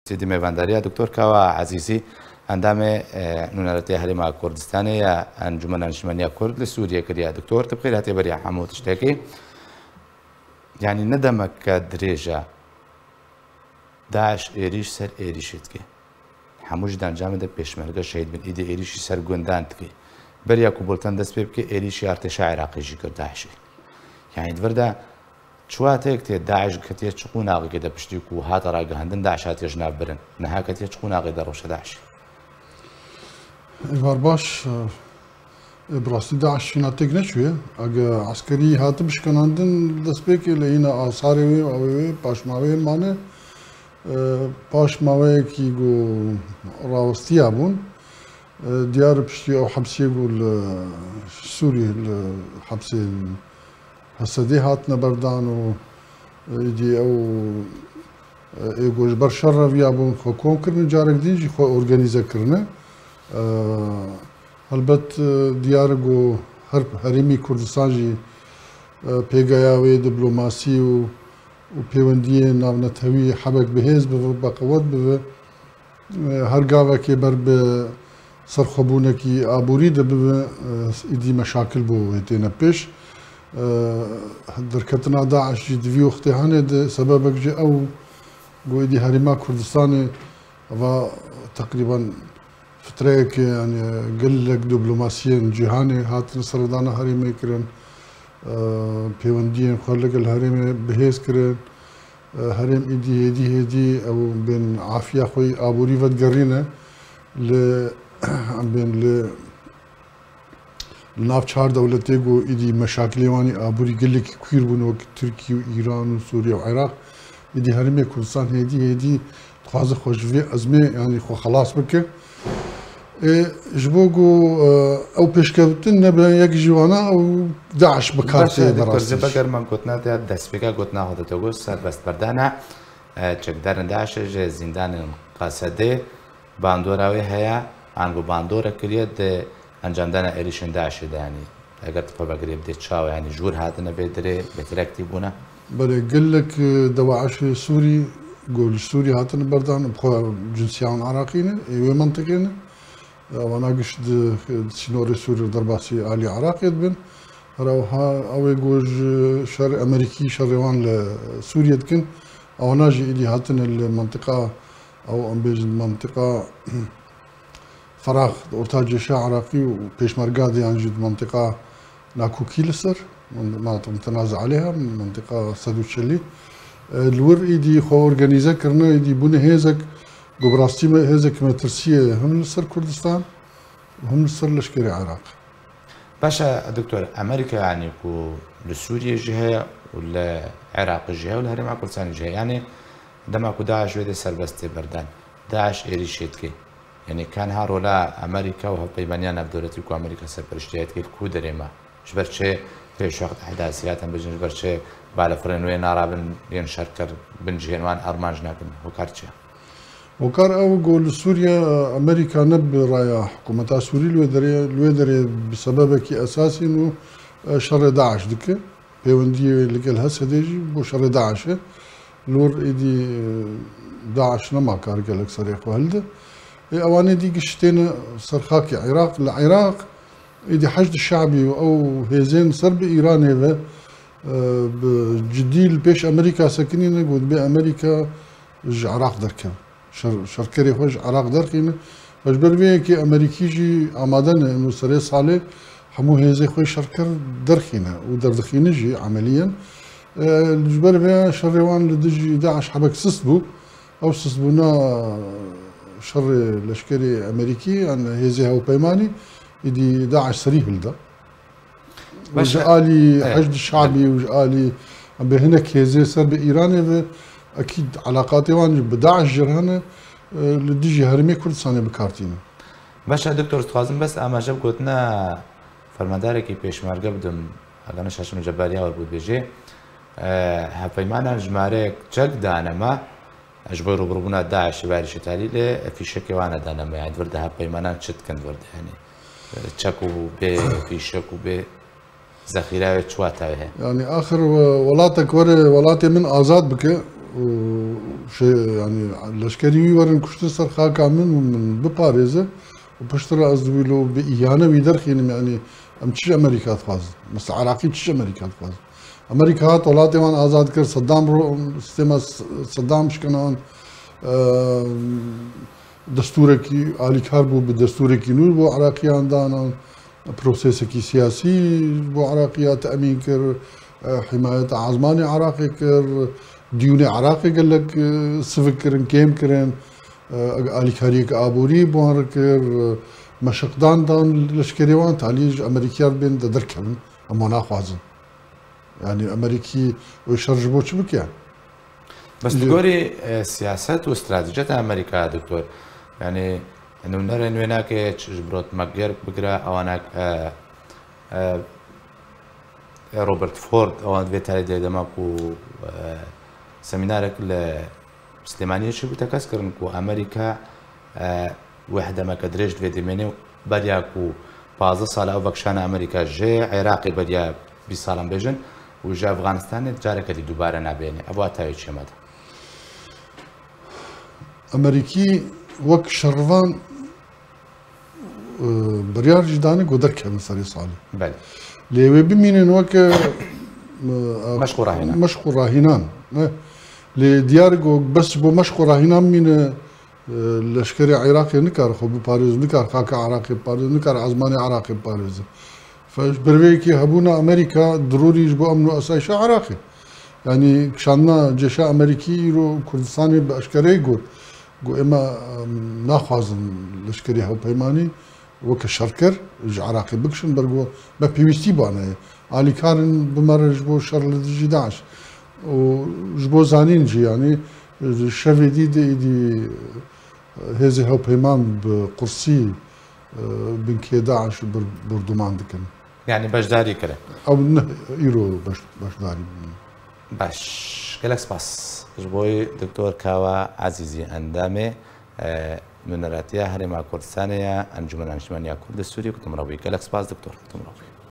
سيدي ميفانداريا دكتور كاوا عزيزي عندما نونرتي هريما كردستاني يا انجمن انجمنيا كرد لسوريا كريا دكتور تبقي لها تبريا حمود تشتكي يعني ندمك دريجة داعش ايريش سر ايريشتكي حموش دان جامد بيشمرقه شهيد من ايدي ايريشي سر گوندانتكي بريا كوبولتان دست بيبكي ايريشي ارتشاع عراقي جيكر داعشي يعني دوردا شواتك تي داعش كتير تشقون اغي كده بشتيكو هات راقه هندن داعش هات يجناب برن نها كتير تشقون اغي دروش داعش باش براستی داعش فينا تيك نشويه اگه عسكري هات بش كان عندن دسبيك لينا اثاري او باش ماوي مانه باش ماوي كيغو راوستي ابون ديار بشتي او حبسي يقول سوري الحبسي هسه هاتنا بردان و يجي او يقول برشر في ابون خو كونكر جارك ديجي خو اورجانيزا كرنا البت ديارجو هرمي كردستان جي بيغاياوي دبلوماسي و وبيوندي ناونتوي حبك بهز بقوت ب هرقاوه كي برب سرخبونكي ابوري دب ايدي مشاكل بو هتينا بيش دركتنا داعش جي دفيو اختهانه سببك جي او قويدي هرما كردستاني و تقريبا فتريك يعني قل لك دبلوماسيين جهاني هات سردانا هرمي كرن بيوندين خلق الهرمي بهيز كرن هرم ايدي هدي او بين عافيه خوي ابوري فتقرينا ل بين ل ناف چهار دولتي جو ايدي مشاكل واني ابوري قال لك كثير بنو تركيا وايران وسوريا وعراق ايدي هرمي كردستان هدي تخاز خوش في ازمه يعني خو خلاص بك جبوجو او بيشكوتن نبا يك جوانا او داعش بكارتي دراسي بكر من قلتنا ده دسبيكا قلتنا هذا تقول سر بس بردانا چقدر داعش زندان قصده باندوراوي هيا عنگو باندورا كريد انجام دانا ايريشن داعش يعني اگر تفا بقريب دي تشاو يعني جور هاتنا بيدري بتركتي بونا بله قال لك دواعش سوري قول سوري هاتنا بردان بخو جنسيان عراقيين ايوه منطقيين وانا قشت سينوري سوري درباسي علي عراقي بن راوها او يقول شر امريكي شروان لسوريا دكن او ناجي الي هاتن المنطقه او ام بيج المنطقه فراغ اورتاج شا عراقي وبيشمرقادي يعني جد منطقه ناكو كيلسر مناطق متنازع عليها منطقه سدوتشلي الور ايدي خو اورجانيزا كرنا ايدي بونه هيزك قبراستي ما هيزك مترسيه هم لسر كردستان وهم لسر لشكري عراق. باشا دكتور امريكا يعني كو لسوريا جهه ولا عراق جهه ولا هرم كردستان جهه يعني دما كو داعش ويدي سربستي بردان داعش ايريشيتكي يعني كان هارولا امريكا وهو بيبانيانا بدولتي كو امريكا سربرشتيتكي كو دريما جبرتشي في وقت احداثيات بجن جبرتشي بالفرنوي نارا بن شركر بن جهنوان ارمانج ناكن وكارتشا وكار او قول سوريا امريكا نب رايا حكومة سوريا الويدري بسبب كي اساسي انه شر داعش دكه بيوندي اللي قال هسه ديجي بو شر داعش لور ايدي داعش نما كار قال لك صريح وهلده اواني دي قشتين صرخاكي عراق العراق ايدي حشد الشعبي او هيزين صرب ايراني بجديل بيش امريكا ساكنين قول بي امريكا عراق دركب شركري خوش عراق درخينه باش بربيه كي امريكي جي امادن انه سري صالح همو هيزي خوش شركر درخينه ودرخينه جي عمليا الجبر بها شريوان لدجي داعش حبك سسبو او سسبونا شر لشكري امريكي ان هيزي هاو بيماني يدي داعش سريه لده وجالي حشد الشعبي وجالي بهناك هيزي سر بايراني اكيد علاقاتي وان بداعش جرهنه لديجي هرمي كردستاني بكارتينه. باشا دكتور تخازم بس اما جب قلتنا فرمداركي بيشمرقه بدم انا شاشم جباريا وربود بيجي هفيمانا جمارك جك دانما اجبر روبرونا داعش بارش تالي في شك وانا دانما يعني ورده هفيمانا تشت كند ورده يعني تشكو بي في شكو بي ذخيره تشواتا يعني اخر ولاتك ولاتي من ازاد بك يعني لشکری ورن کشته سر خاکا من بپارێزە و پشترا ئەس دویلۆ بە ئیهانە وی دەرخێنم یعنی ئەم چ ئەمریکات خواست مەس عراقی چ ئەمریکات خواست ئەمریکا هات وڵاتێوان ئازاد کرد سەدام سیستێمە سەدام شکنان دەستورێکی ئالیکار بوو بە دەستورێکی نور بۆ عراقیان دانان پرۆسێسێکی سیاسی بۆ عراقیات تەمین کرد حمایەتە عازمانی عراقی کرد دیونێ عراقی گەلک سڤک کردن کێم کردن ئالیکاریەکە ئابووری بۆیان کرد مەشقداندان لەشکریەوان تالیژ ئەمریکیات بێن دەرکەون ئەمە ناخوازن یعنی ئەمریکی ئەوی شەرژ بۆ چ بکەن بەس گۆری سیاست و استراتیژیەتە ئەمریکا دکتۆر یعنی نمونەرە نوێ ناکێت چ برۆت مەگەر بگرە ئەوانە ڕۆبرت فۆرد ئەوان دوێت تای دەماک و سەمینارێک لە سلێمانیەکی بوو تەکەس کردن و ئەمریکا وەحدەمەکە درێژ دوێ دەمێنێ و بەریاک و 15 ساڵ ئەو بەکشانە ئەمریکا ژێ عێراقی بەدیا 20 ساڵم بێژن و ژە ئەفغانستانێت جارێکەتی دووبارە نابێنێ ئەوە تاوی چێمەدە ئەمریکی وەک شەڕڤان بڕیارژی دانە گۆ دەرکەون سەری ساڵی لێوێ بمینن وەکە مەشق و ڕاهینان لێ دیار گۆ بەس بۆ مەشق و ڕاهینان مینە لەشکری عێراقی نکار خۆ بپارێز نکار خاکە عراقی پارێز نکار عازمانی عراقی پارێزە فەش بەروەیەکی هەبوونە ئەمریکا ضروریش بۆ ئەمن و ئەسایشە عراقی ینی کشاننا جێشە ئەمریکی و کوردستانی بە ئەشکەرەی گوت گۆ ئێمە ناخوازن لەشکری هەوپەیمانی وەکە شەڕکرد ژ عراقی بکشن بەرگۆ بە پێویستی بانەیە ئالیکارن بمەرەش بۆ شەڕ لە دژی داعش و ژ بۆ زانین ژیانی شەوێدی دەیدی هێزی هەوپەیمان بە قورسی بنکێ داعش بردومان دکن یعنی بەشداری کرد ئەو ئیرۆ بەشداری باش gelek spas ji bo Dr. Kawa Azîzî endamê nûneretiya Herêma Kurdistanê ya Encûmena Niştemeniya Kurd li Sûriyê ku tim re bûyî gelek spas Dr.